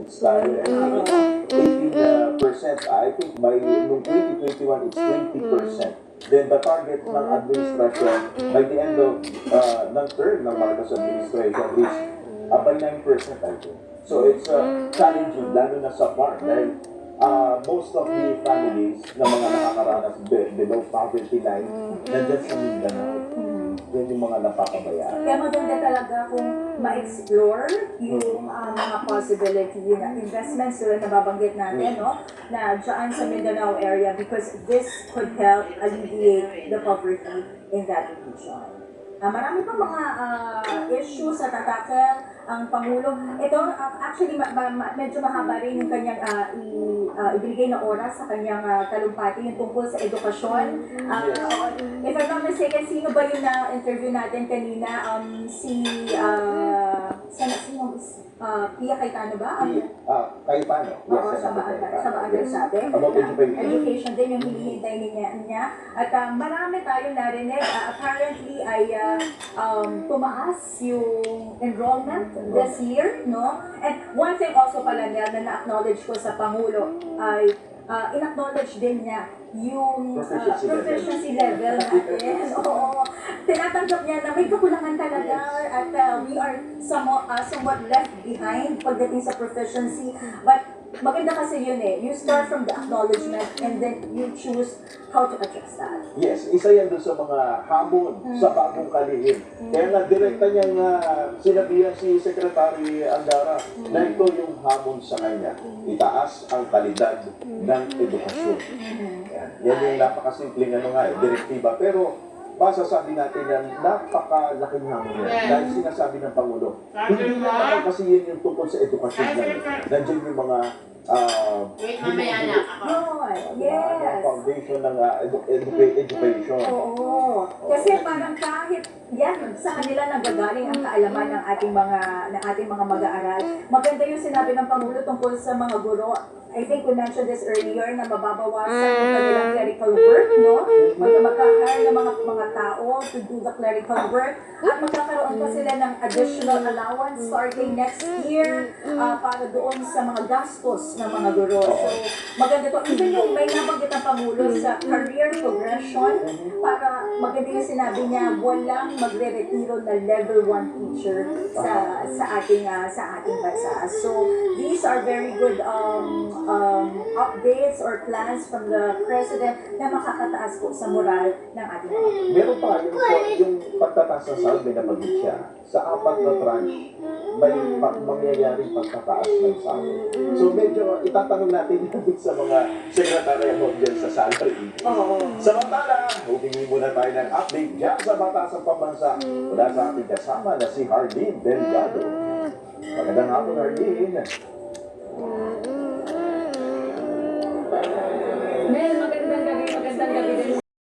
minutes tayo. And 18%, I think by noong 2021, it's 20%. Then the target ng administration by the end of ng term ng Marcos administration is by 9%, I think. So it's challenging, lalo na sa farm. Dahil most of the families na mga nakakaranas below poverty line, nandyan sa Mindanao. Yan yung mga napapabayaan. Kaya maganda talaga kung ma-explore yung mga possibility na investments na nababanggit natin, no? Na dyan sa Mindanao area because this could help alleviate the poverty in that region. Marami pang mga issues sa tatakal ang Pangulo. Ito, actually, medyo mahaba rin yung kanyang ibigay na oras sa kanyang talumpati, yung tungkol sa edukasyon. If I'm not mistaken, sino ba yung na-interview natin kanina? Sino? Pia Cayetano ba? Cayetano. Oo, sa maagal sabi. About education. Education din yung hinihintay niya. At marami tayo narinig. Apparently ay tumaas yung enrollment this year, no? And one thing also pala niya na na-acknowledge ko sa Pangulo ay in-acknowledge din niya yung proficiency level natin. Oo. Tinatanggap niya na may kakulangan talaga at we are somewhat left behind pagdating sa proficiency. But maganda kasi yun you start from the acknowledgement and then you choose how to address that. Yes, isa yan doon sa mga hamon sa bagong kalihim. Kaya nga, direkta niya nga sinabihan si Secretary Andara na ito yung hamon sa kanya. Itaas ang kalidad ng edukasyon. Yan yung napakasimpleng direktiba. Pero masasabi natin yan, napakalaking hamon yan. Dahil sinasabi ng Pangulo, hindi naman kasi yun yung tungkol sa edukasyon lang. Nandiyan yung mga foundation ng education. Oo. Kasi parang kahit yan, sa kanila nagagaling ang kaalaman ng ating mga mag-aaral. Maganda yung sinabi ng Pangulo tungkol sa mga guro. I think we mentioned this earlier na mababawasan yung kanilang clerical work, no? Magkakaroon ng mga tao to do the clerical work at magkakaroon pa sila ng additional allowance starting next year para doon sa mga gastos ng mga guro. So, maganda to. Even yung may nabanggit ang Pangulo sa career progression para maganda yung sinabi niya, walang magre-retiro na level 1 teacher sa ating bansa. So, these are very good updates or plans from the President na makakataas po sa moral ng ating mga. Meron pa yung pagtataas ng sahod, may nabanggit siya. Sa 4 na tranche, may mangyayaring pagtataas ng sahod. So medyo itatanong natin yan sa mga sekretary mo dyan sa salary. Samantala, humingi muna tayo ng update dyan sa Batasang Pambansa. Mula sa ating kasama na si Hardin Delgado. Magandang hapon, Hardin.